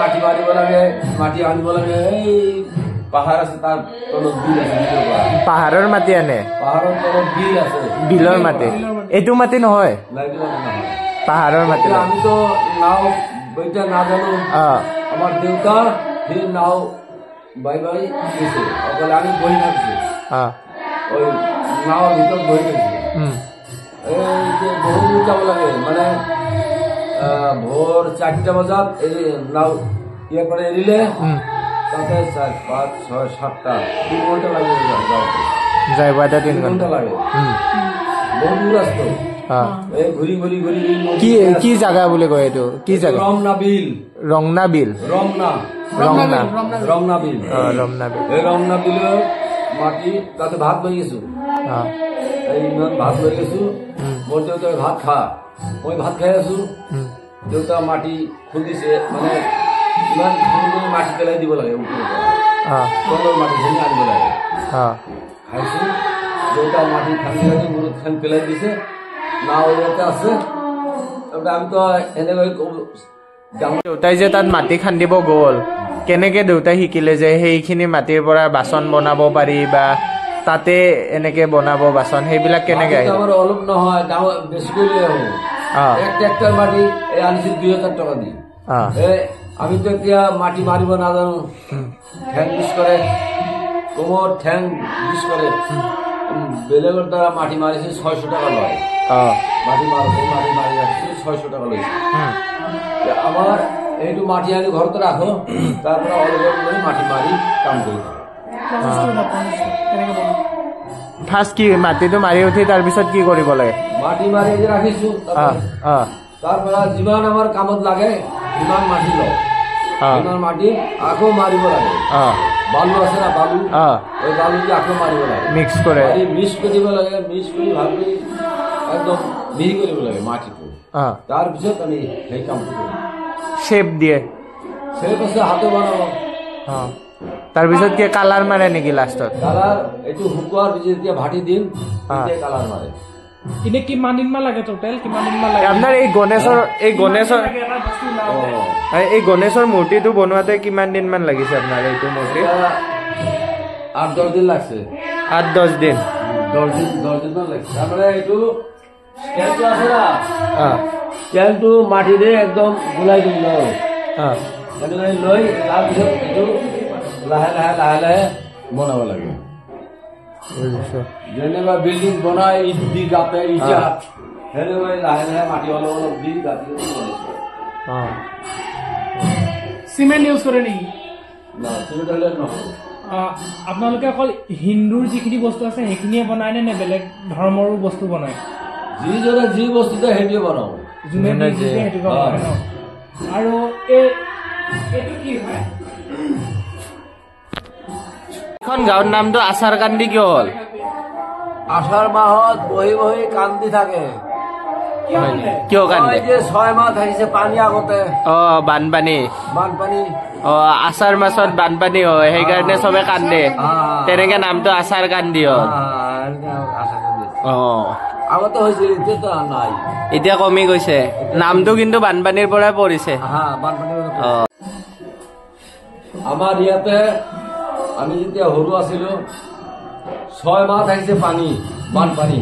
মাটি মাৰিব লাগে, মাটি আনিব লাগে। এই পাহাড় আছে, তাৰ তলত বিল আছে। পাহাড়ৰ মাটি আনে, পাহাড়ৰ তলত বিল আছে, বিলৰ মাটি। এইটো মাটি নহয়, পাহাড়ৰ মাটি। আমি তো নাও বইটা না জানো। আমার দেউতা সেই নাও বাই বাই গেছে, অকলে আমি বই থাকছি। ওই নাওর ভিতর বই থাকছি। এই যে বহু যাব লাগে, মানে ভোর 4টা বাজাত এই নাও ইয়ে করে এরিলে তাতে 4, 5, 6, 7টা 3 ঘন্টা লাগে যাইবাটা 3 ঘন্টা লাগে। বহু দূর আসতো। এই ঘুরি ঘুরি ঘুরি কি জায়গা বলে কয় এইটো? কি জায়গা? রমনা বিল। রমনা বিল? রমনা রমনা বিল। রমনা বিল। এই রমনা বিলের মাটি তাতে ভাত লই গেছো। এই ভাত লই গেছো, বলতে তো ভাত খা। ওই ভাত খাই আছো, দেউতা মাটি খুঁদিছে, মানে ইমান সুন্দর মাটি পেলাই দিব লাগে উপরে, তলৰ মাটি ভেঙে আনিব লাগে। খাইছো, দেউতা মাটি খান্দি খান্দি মুরত খান পেলাই দিছে। না ওইটা আছে, আমি তো এনেকৈ দেউতাই যে তাত মাটি খান্দিব গ'ল, কেনেকে দেউতাই শিকিলে যে সেইখিনি মাটিৰ পৰা বাচন বনাব পাৰি বা তাতে এনেকে বনাব বাচন, সেইবিলাক কেনেকে আহিল? আমাৰ অলপ নহয়, ডাঙৰ বেছিকৈ লৈ আহো। এক ট্ৰেক্টৰ মাটি আনিছো 2000 টাকা দি। আমি তো এতিয়া মাটি মারিব না জানো, ঠ্যাং বিষ করে, কোমর ঠ্যাং বিষ করে। বেলেগের দ্বারা মাটি মারিছে 600 টাকা লয়। মাটি মারি রাখছি 600 টাকা লইছে। আমার এইটু মাটি আনি ঘরতে রাখো, তারপরে অলপ করে মাটি মারি কাম করি। ফার্স্ট কি মাটিটো মাৰি উঠি তাৰপিছত কি কৰিব লাগে? মাটি মাৰি ৰাখিছো, তারপরে যিমান আমার কামত লাগে সিমান মাটি লও। সিমান মাটি আকৌ মারিব লাগে। বালু আছে না, বালু, ওই বালু দিয়ে আকৌ মারিব লাগে, মিক্স করে মিক্স করে দিব লাগে। মিক্স করে ভালকৈ একদম মিহি কৰিব লাগে মাটিটো। তাৰপিছত আমি সেই কামটো কৰো। শেপ দিয়ে, শেপ আছে হাতে বনাব। তাৰপিছত কি কালাৰ মাৰে নেকি লাষ্টত? কালাৰ এইটো শুকুৱাৰ পিছত যেতিয়া ভাটি দিম তেতিয়া কালাৰ মাৰে। এনে কিমান দিন মান লাগে? টোটেল কিমান দিন মান লাগে আপোনাৰ এই গণেশৰ মূৰ্তিটো বনোৱাতে কিমান দিন মান লাগিছে আপোনাৰ? এইটো মূৰ্তি 8-10 দিন লাগছে। 8-10 দিন? 10 দিন মান লাগছে। তারপরে এইটো স্কেলটো আছে না, স্কেলটো মাটিৰে একদম গুলাই দিম ন। তেনেকৈ লৈ তাৰপিছত এইটো লাহে লাহে লাহে লাহে বনাব লাগে। যেনেবা বিল্ডিং বনাই ইট দি গাঁতে ইটা, সেনেকৈ লাহে লাহে মাটি অলপ অলপ দি গাঁতি বনাইছো। সিমেন্ট ইউজ কৰে নেকি? না, সিমেন্ট হলে নহয়। আপোনালোকে অকল হিন্দুৰ যিখিনি বস্তু আছে সেইখিনিয়ে বনায় নে বেলেগ ধৰ্মৰো বস্তু বনায়? যিজনে যি বস্তুতে সেইটোৱে বনাও, যোনে সেইটো বনায় ন। আৰু এইটো কি হয়? এখন গাঁৱৰ নামটো আচাৰ কান্দি কিয় হ'ল? আষাঢ় মাহত বহি বহি কান্দি থাকে। কিয় কান্দে? যে 6 মাহ থাকিছে পানী আগতে, বানপানী। আচাৰ মাছত বানপানী হয়, সেইকাৰণে চবে কান্দে, তেনেকে নামটো আচাৰ কান্দি হ'ল। আগতে হৈছিল, এতিয়াতো নাই, এতিয়া কমি গৈছে। নামটো কিন্তু বানপানীৰ পৰাই পৰিছে। আমাৰ ইয়াতে আমি যেতিয়া সৰু আছিলো 6 মাহ থাকিছে পানী, বানপানী।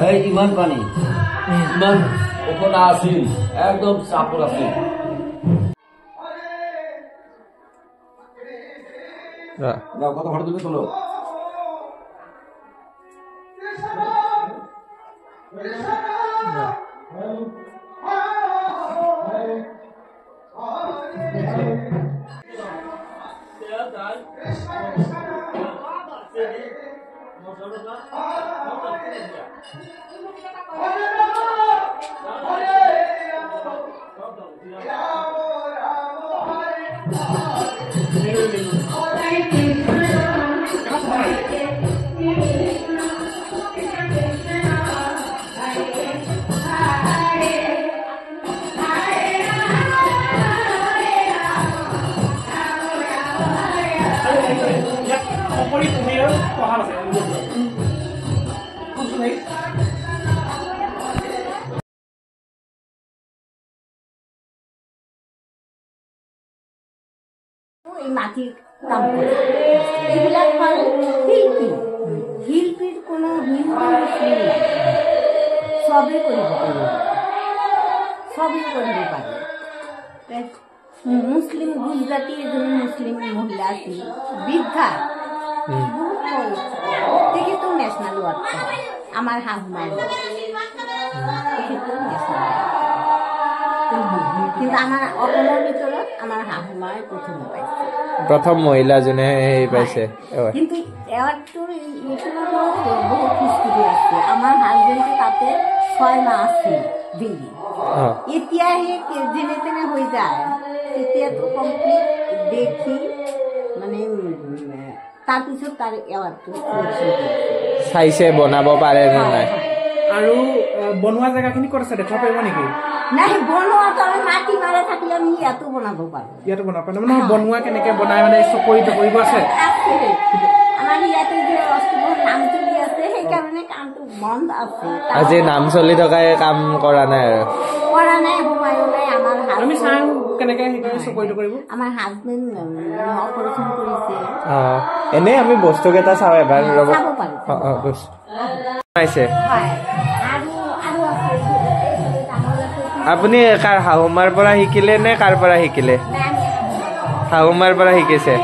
এই ইমান পানী, ইমান ওপৰা আছিল, একদম চাপৰ আছিল। কত ঘৰ দিবে তোলো। এই মাটিৰ কাম কৰে এইবিলাক হ'ল শিল্পী শিল্পীৰ কোনো হিন্দু মুছলিম নাই সবেই কৰিব পাৰে সবেই কৰিব পাৰে মুছলিম গুজরাটি এজনী মুছলিম মহিলা আছিল বৃদ্ধা বহুত বয়স তেখেতো ন্যাশনাল ওয়ার্ড আমার হাজব্যান্ড তেখেতো ন্যাশনাল কিন্তু আমার অসমৰ ভিতৰত আমাৰ হাজব্যান্ড প্ৰথমে পাইছে প্ৰথম মহিলা জনে হেই পাইছে কিন্তু এয়ারটোর বহুত হিস্ট্রি আছে আমার হাজব্যান্ডে তাতে 6 মাহ আছিল দিল্লী এতিয়া যেনে তেনে হৈ যায় তেতিয়াতো কমপ্লিট দেখি মানে তাৰপিছত তাৰ এৱাৰ্ডটো চাইছে বনাব পাৰে নে নাই আৰু বনোৱা জেগাখিনি ক'ত আছে দেখাব পাৰিব নেকি নাই বনোৱাটো আমি মাটি মাৰে থাকিলে আমি ইয়াতো বনাব পাৰোঁ ইয়াতো বনাব পাৰোঁ মানে বনোৱা কেনেকে বনাই মানে চকৰি কৰিব আছে আমাৰ ইয়াতে যে অষ্টমৰ নামটো দি আছে সেইকাৰণে কামটো বন্ধ আছে আজি নাম চলি থকা কাম কৰা নাই আৰু কৰা নাই সোমায়ো নাই আমাৰ আমি চাওঁ কেনেকে চকৰিটো কৰিব আমাৰ হাজবেণ্ড অপাৰেশ্যন কৰিছে এনে আমি বস্তু কেইটা চাওঁ এবাৰ ৰ'ব চাব পাৰি পাইছে হয় আৰু আৰু আছে আপুনি কাৰ শাহুমাৰ পৰা শিকিলে নে কাৰ পৰা শিকিলে শাহুমাৰ পৰা শিকিছে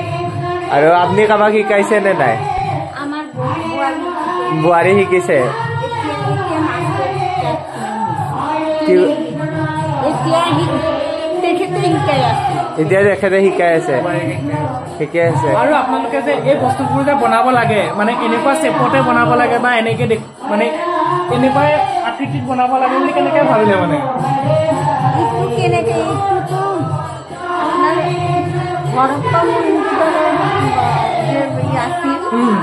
আৰু আপুনি কাৰোবাক শিকাইছে নে নাই আমাৰ বোৱাৰী শিকিছে এতিয়া তেখেতে শিকাই আছে শিকাই আছে আৰু আপোনালোকে যে এই বস্তুবোৰ যে বনাব লাগে মানে এনেকুৱা চেপতে বনাব লাগে বা এনেকে মানে এনেকুৱা আকৃতিত বনাব লাগে বুলি কেনেকে ভাবিলে মানে কেনেকে এইটোতো আপোনাৰ আছিল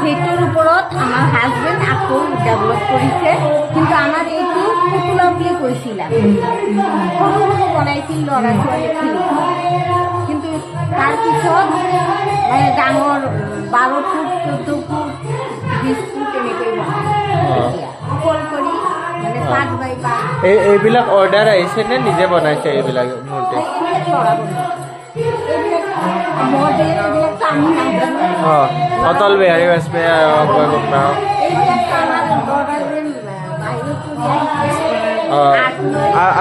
সেইটোৰ ওপৰত আমাৰ হাজবেণ্ড আকৌ ডেভেলপ কৰিছে কিন্তু আমাৰ এইটো পুতলা বুলি কৈছিল সৰু সৰু বনাইছিল ল'ৰা ছোৱালী কিন্তু তাৰপিছত মানে ডাঙৰ 12 ফুট 14 ফুট 20 ফুট তেনেকৈ কল কৰি মানে 5 বাই 5 এইবিলাক অৰ্ডাৰ আহিছে নে নিজে বনাইছে এইবিলাক মূৰ্তি অটল বিহাৰী বাজপেয়ী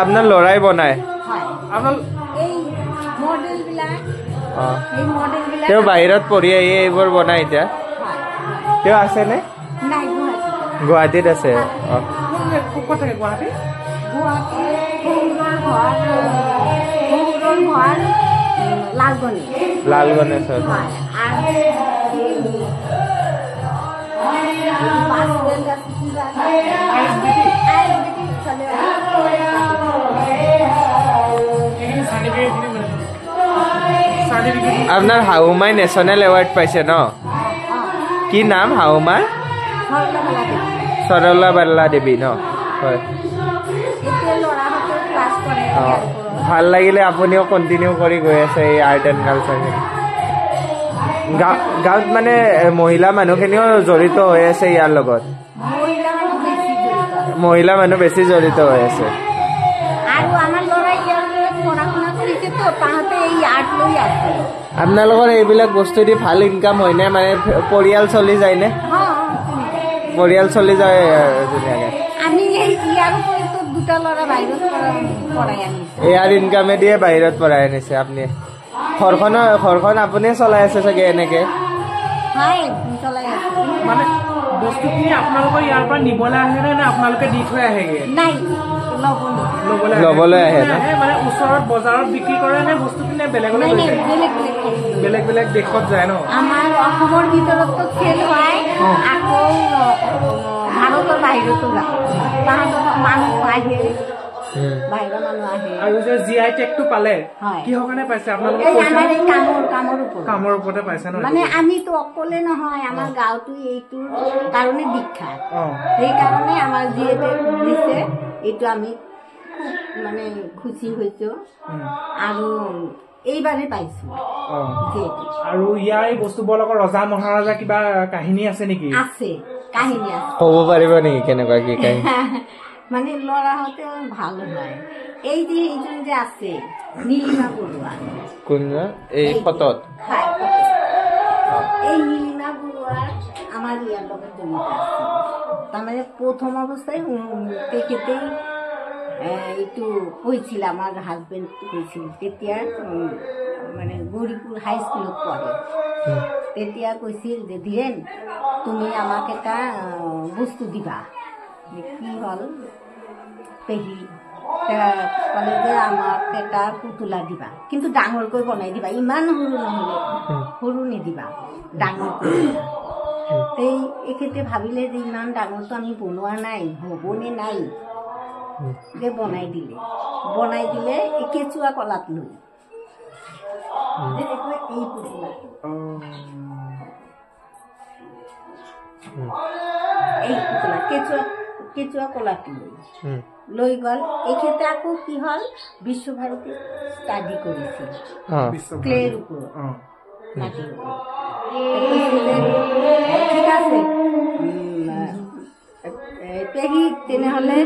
আপোনাৰ ল'ৰাই বনাই তেওঁ বাহিৰত পঢ়ি আহি এইবোৰ বনাই এতিয়া তেওঁ আছেনে গুৱাহাটীত আছে লাল গণেশৰ আপোনাৰ শাহুমাই নেশ্যনেল এৱাৰ্ড পাইছে ন কি নাম শাহুমাৰ সৰলা বাৰ্লা দেৱী ন হয় ভাল লাগিলে আপুনিও কণ্টিনিউ কৰি গৈ আছে এই আৰ্ট এণ্ড কালচাৰখিনি গাঁৱত মানে মহিলা মানুহখিনিও জড়িত হৈ আছে ইয়াৰ লগত মহিলা মানুহ বেছি জড়িত হৈ আছে আপোনালোকৰ এইবিলাক বস্তু দি ভাল ইনকাম হয়নে মানে পৰিয়াল চলি যায়নে পৰিয়াল চলি যায় ধুনীয়াকে ইয়াৰ ইনকামে দিয়ে বাহিৰত পঢ়াই আনিছে আপুনি ঘৰখন আপুনিয়ে চলাই আছে চাগে এনেকে মানে বস্তুখিনি আপোনালোকৰ ইয়াৰ পৰা নিবলৈ আহে নে আপোনালোকে দি থৈ আহেগে ল'বলৈ আহে মানে ওচৰত বজাৰত বিক্ৰী কৰে নে বস্তুখিনি বেলেগলৈ বেলেগ বেলেগ দেশত যায় ন আমাৰ অসমৰ ভিতৰতো খেল হয় আকৌ ভাৰতৰ বাহিৰতো যায় মানুহ আহে বাহিৰৰ মানুহ আহে আৰু যে জিআই টেগটো পালে কিহৰ কাৰণে পাইছে আপোনালোকে কামৰ ওপৰতে পাইছে ন মানে আমিতো অকলে নহয় আমাৰ গাঁৱতো এইটোৰ কাৰণে বিখ্যাত সেইকাৰণে আমাৰ জিআই টেগ দিছে এইটো আমি খুব মানে খুচি হৈছো আৰু এইবাৰে পাইছো আৰু ইয়াৰ এই বস্তুবোৰ লগত ৰজা মহাৰাজা কিবা কাহিনী আছে নেকি আছে কাহিনী আছে ক'ব পাৰিব নেকি কেনেকুৱা কি কাহিনী মানে ল'ৰাহঁতে ভাল হয় এই যে এইজন যে আছে নীলিমা বৰুৱা কোন এই ফটোত এই নীলিমা বৰুৱাৰ আমাৰ ইয়াৰ লগত জড়িত আছিল তাৰমানে প্ৰথম অৱস্থায় তেখেতেই এইটো কৈছিল আমাৰ হাজবেণ্ড কৈছিল তেতিয়া মানে গৌৰীপুৰ হাইস্কুলত পঢ়ে তেতিয়া কৈছিল যে ধীৰেন তুমি আমাক এটা বস্তু দিবা কি হ'ল পেহী ক'লে যে আমাক এটা পুতলা দিবা কিন্তু ডাঙৰকৈ বনাই দিবা ইমান সৰু নহ'লে সৰু নিদিবা ডাঙৰকৈ এই এখেতে ভাবিলে যে ইমান ডাঙৰটো আমি বনোৱা নাই হ'বনে নাই যে বনাই দিলে এই কেঁচুৱা কলাত লৈ এই পুতলাটো এই পুতলা কেঁচুৱা কলাত লৈ গ'ল এখেতে আকৌ কি হ'ল বিশ্বভাৰতী ষ্টাডি কৰিছিল ক্লেৰ ওপৰত মাটিৰ ওপৰত ঠিক আছে পেহী তেনেহ'লে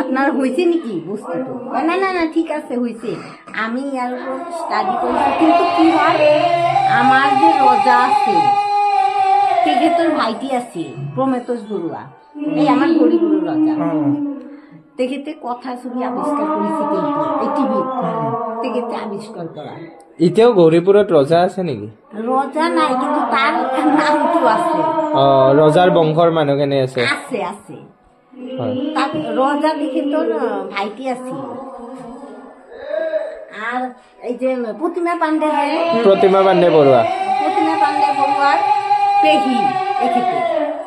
আপোনাৰ হৈছে নেকি বস্তুটো নাই নাই নাই ঠিক আছে হৈছে আমি ইয়াৰ ওপৰত ষ্টাডি কৰিছোঁ কিন্তু কি হ'ল আমাৰ যে ৰজা আছে তেখেতৰ ভাইটি আছিল প্ৰমেতোষ বৰুৱা এই আমাৰ গৌৰীপুৰৰ ৰজা তেখেতে কথা ছবি আৱিষ্কাৰ কৰিছে কিন্তু এই টিভিত তেখেতে আৱিষ্কাৰ কৰা এতিয়াও গৌৰীপুৰত ৰজা আছে নেকি ৰজা নাই কিন্তু তাৰ নামটো আছে ৰজাৰ বংশৰ মানুহ কেনে আছে আছে আছে তাত ৰজা তেখেতৰ ভাইটি আছিল আৰ এই যে প্ৰতিমা পাণ্ডে বৰুৱা পেহী এখেতে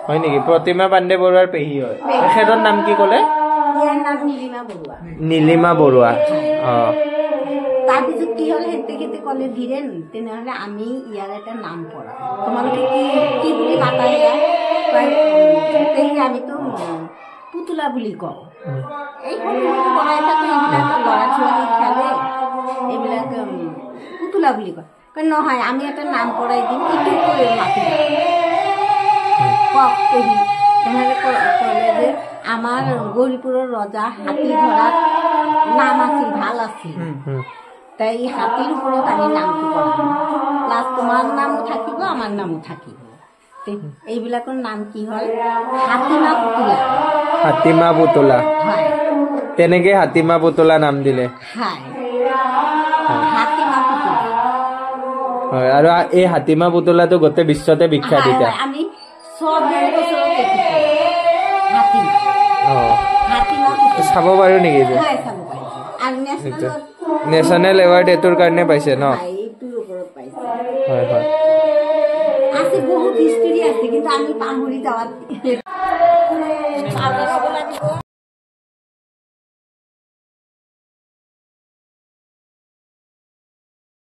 হয় নেকি প্ৰতিমা পাণ্ডে বৰুৱাৰ পেহী হয় এখেতৰ নাম কি ক'লে ইয়াৰ নাম নীলিমা বৰুৱা তাৰপিছত কি হ'ল তেখেতে ক'লে ধীৰেন তেনেহ'লে আমি ইয়াৰ এটা নাম পঢ়া তোমালোকে কি বুলি মাতা ইয়াৰ আমিতো পুতলা বুলি কওঁ এই বনাই থাকে এইবিলাক ল'ৰা ছোৱালী খেলে এইবিলাক পুতলা বুলি কয় নহয় আমি এটা নাম পঢ়াই দিম এইটো কৰি মাতি কওক পেহী তেনেহ'লে ক'লে যে আমাৰ গৌৰীপুৰৰ ৰজা হাতী ধৰাত নাম আছিল ভাল আছিল তাই হাতীৰ ওপৰত আমি নামটো পঢ়াম প্লাছ তোমাৰ নামো থাকিব আমাৰ নামো থাকিব এইবিলাকৰ নাম কি হ'ল হাতীমা পুতলা হয় তেনেকে হাতীমা পুতলা নাম দিলে হয় হাতীমা পুতলা হয় আৰু এই হাতীমা পুতলাটো গোটেই বিশ্বতে বিখ্যাত এতিয়া আমি সব বছৰতে হাতীমা চাব পাৰো নেকি যে চাব পাৰিছো আৰু নেশ্যনেল এৱাৰ্ড এইটোৰ কাৰণে পাইছে ন এইটোৰ ওপৰত পাইছে হয় হয় আছে বহুত হিষ্টৰী আছে কিন্তু আমি পাহৰি যাৱাত